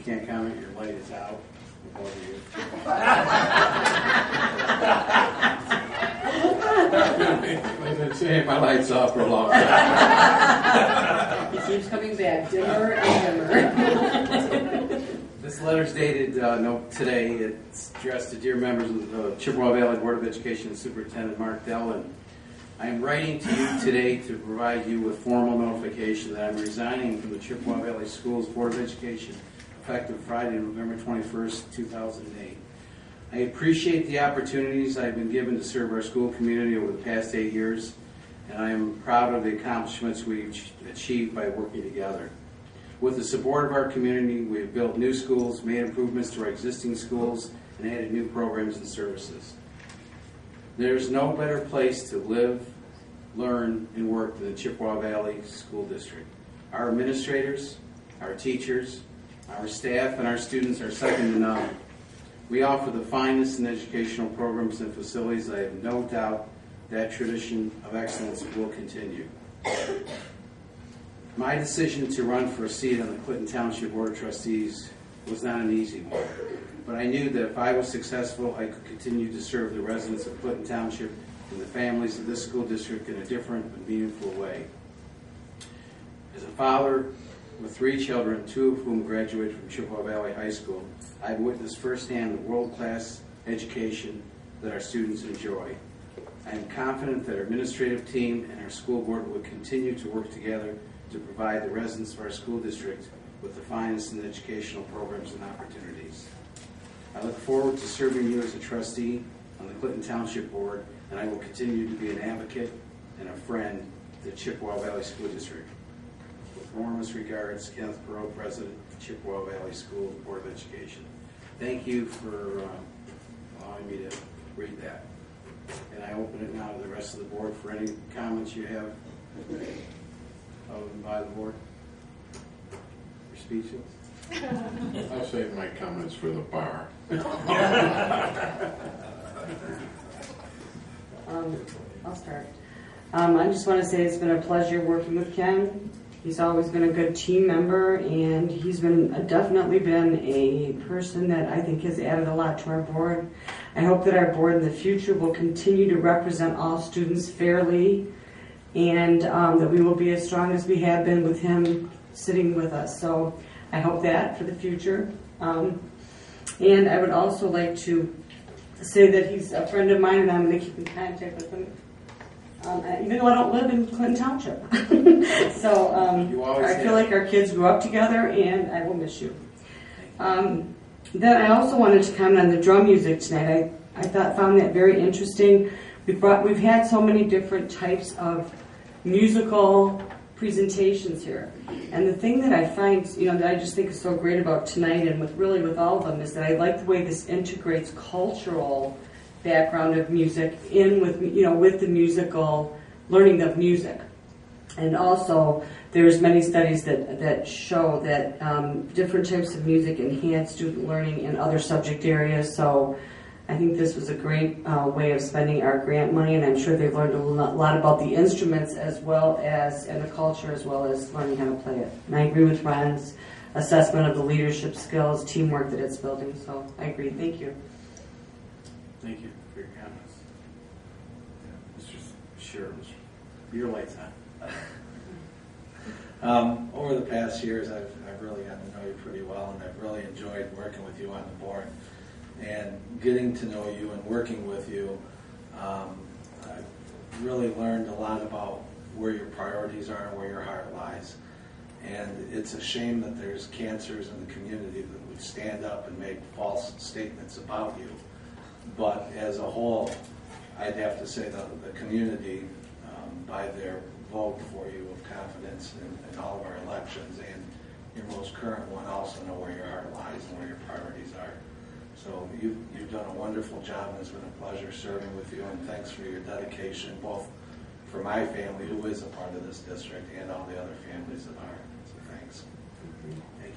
can't comment, your light is out. I've been saying my light's off for a long time. It keeps coming back, dimmer and dimmer. This letter's dated today. It's addressed to dear members of the Chippewa Valley Board of Education and Superintendent Mark Dell. I am writing to you today to provide you with formal notification that I'm resigning from the Chippewa Valley School's Board of Education effective Friday, November 21st, 2008. I appreciate the opportunities I've been given to serve our school community over the past 8 years, and I am proud of the accomplishments we've achieved by working together. With the support of our community, we have built new schools, made improvements to our existing schools, and added new programs and services. There's no better place to live, learn, and work than the Chippewa Valley School District. Our administrators, our teachers, our staff, and our students are second to none. We offer the finest in educational programs and facilities. I have no doubt that tradition of excellence will continue. My decision to run for a seat on the Clinton Township Board of Trustees was not an easy one, but I knew that if I was successful, I could continue to serve the residents of Clinton Township and the families of this school district in a different but meaningful way. As a father with 3 children, 2 of whom graduated from Chippewa Valley High School, I've witnessed firsthand the world-class education that our students enjoy. I am confident that our administrative team and our school board will continue to work together to provide the residents of our school district with the finest in educational programs and opportunities. I look forward to serving you as a trustee on the Clinton Township Board, and I will continue to be an advocate and a friend to the Chippewa Valley School District. With warmest regards, Kenneth Perot, President of the Chippewa Valley School Board of Education. Thank you for allowing me to read that. And I open it now to the rest of the board for any comments you have by the board. You're speechless? I'll save my comments for the bar. I'll start. I just want to say it's been a pleasure working with Ken. He's always been a good team member, and he's definitely been a person that I think has added a lot to our board. I hope that our board in the future will continue to represent all students fairly, and that we will be as strong as we have been with him sitting with us. So I hope that for the future. And I would also like to say that he's a friend of mine, and I'm going to keep in contact with him. Even though I don't live in Clinton Township. So I feel like our kids grew up together, and I will miss you. Then I also wanted to comment on the drum music tonight. I found that very interesting. We've had so many different types of musical presentations here. And the thing that I find, that I just think is so great about tonight and with all of them is that I like the way this integrates cultural background of music in with the musical learning of music. And also there's many studies that show that different types of music enhance student learning in other subject areas. So I think this was a great way of spending our grant money, and I'm sure they've learned a lot about the instruments as well as and the culture as well as learning how to play it. And I agree with Ron's assessment of the leadership skills, teamwork that it's building. So I agree. Thank you. Thank you for your comments. Sure. Your light's on. Over the past years, I've really gotten to know you pretty well, and I've really enjoyed working with you on the board. And getting to know you and working with you, I've really learned a lot about where your priorities are and where your heart lies. And it's a shame that there's cancers in the community that would stand up and make false statements about you. But as a whole, I'd have to say that the community, by their vote for you of confidence in all of our elections and your most current one, also know where your heart lies and where your priorities are. So you've done a wonderful job, and it's been a pleasure serving with you, and thanks for your dedication, both for my family, who is a part of this district, and all the other families that are. So thanks. Thank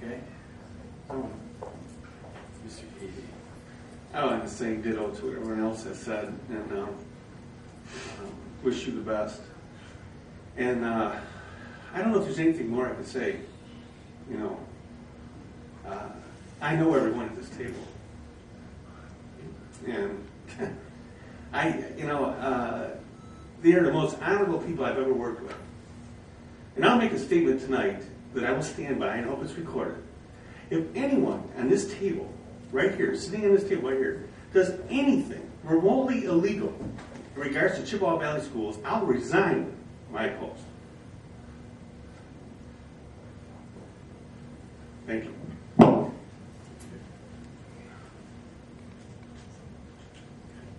you. Okay. Mr. Katie. I like to say ditto to what everyone else has said, and wish you the best. And I don't know if there's anything more I could say. You know, I know everyone at this table. And they are the most honorable people I've ever worked with. And I'll make a statement tonight that I will stand by, and I hope it's recorded. If anyone on this table, right here, sitting on this table right here, does anything remotely illegal in regards to Chippewa Valley Schools, I'll resign my post. Thank you.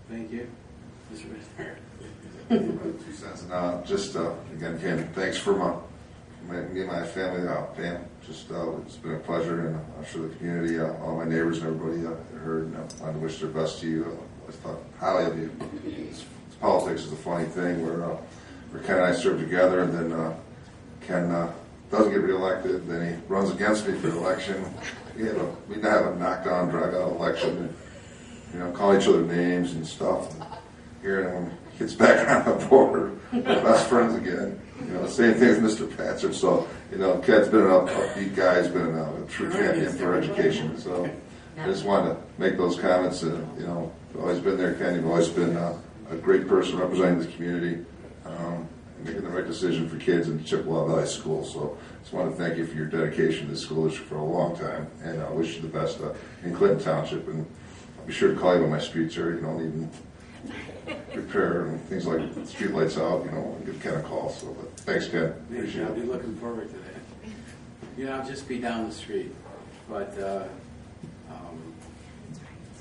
Thank you. Mr. Whitmer. 2 cents. And just again, Ken, thanks for me and my family, Pam. Just it's been a pleasure, and I'm sure the community, all my neighbors, and everybody heard. And I wanted to wish their best to you. I thought highly of you. Politics is a funny thing where Ken and I served together, and then Ken doesn't get reelected, then he runs against me for the election. We have a knockdown, drag-out election, and, call each other names and stuff. And here, and when he gets back on the board, we're best friends again. Same thing with Mr. Patzer. So, Ken's been an upbeat guy. He's been a true champion for education. So, I just wanted to make those comments. You've always been there, Ken. You've always been a great person representing the community. Making the right decision for kids in Chippewa Valley School. So I just want to thank you for your dedication to the school district for a long time, and I wish you the best in Clinton Township. And I'll be sure to call you when my streets are, needing repair and things like street lights out, and give Ken a call. So, but thanks, Ken. Appreciate I'll it. be looking forward to that. I'll just be down the street. But,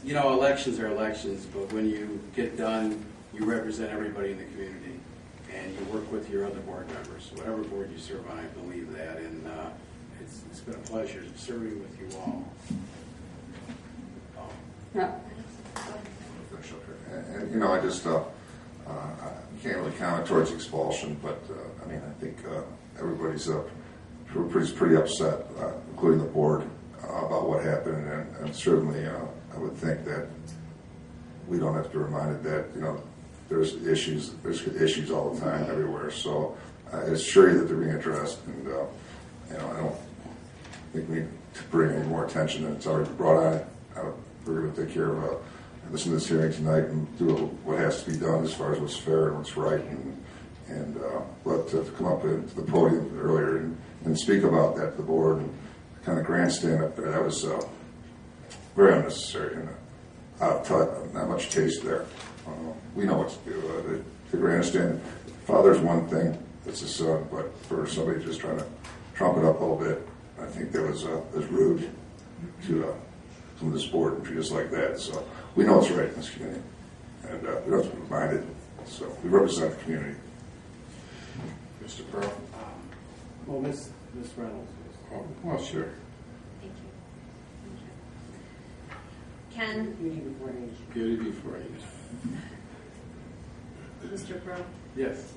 elections are elections, but when you get done, you represent everybody in the community. And you work with your other board members, whatever board you serve on, I believe that, and it's been a pleasure serving with you all. Yeah. And I just can't really comment towards expulsion, but I think everybody's pretty upset, including the board, about what happened, and certainly I would think that we don't have to be reminded that there's issues all the time everywhere. So I assure you that they're being addressed, and I don't think we need to bring any more attention than it's already brought on. We're going to take care of listen to this hearing tonight and do what has to be done as far as what's fair and what's right, and but to come up to the podium earlier and speak about that to the board and kind of grandstand up there, that was very unnecessary and not much taste there. We know what to do. The grandstand, father's one thing, it's his son, but for somebody just trying to trump it up a little bit, I think that was rude to some of this board and treat us like that. So we know what's right in this community, and we don't have to be reminded. So we represent the community. Mr. Pearl? Well, Miss Reynolds. Oh, well, sure. Thank you. Ken, Beauty before age. Mr. Pearl, Yes.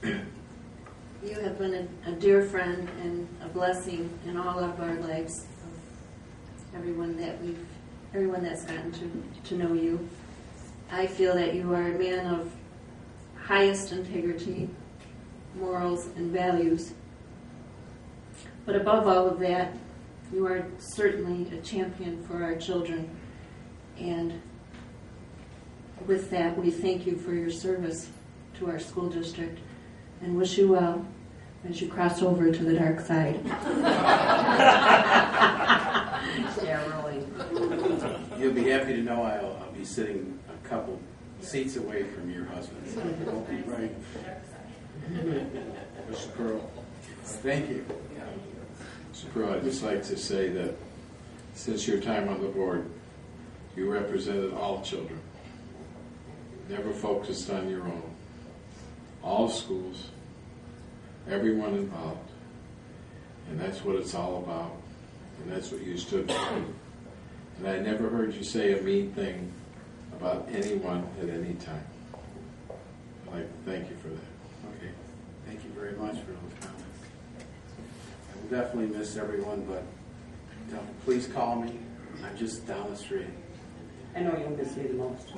you have been a dear friend and a blessing in all of our lives, of everyone that's gotten to know you. I feel that you are a man of highest integrity, morals, and values. But above all of that, you are certainly a champion for our children. And with that, we thank you for your service to our school district and wish you well as you cross over to the dark side. Yeah, really. You'll be happy to know I'll be sitting a couple seats away from your husband. So it won't be right. Mr. Pearl? Thank you. Mr. Pearl, I'd just like to say that since your time on the board, you represented all children. Never focused on your own. All schools, everyone involved. And that's what it's all about. And that's what you stood for. And I never heard you say a mean thing about anyone at any time. I'd like to thank you for that. Okay. Thank you very much for those comments. I will definitely miss everyone, but please call me. I'm just down the street. I know you'll miss me the most.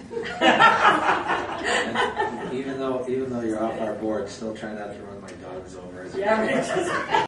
And even though you're off our board, still try not to run my dogs over. Yeah, right.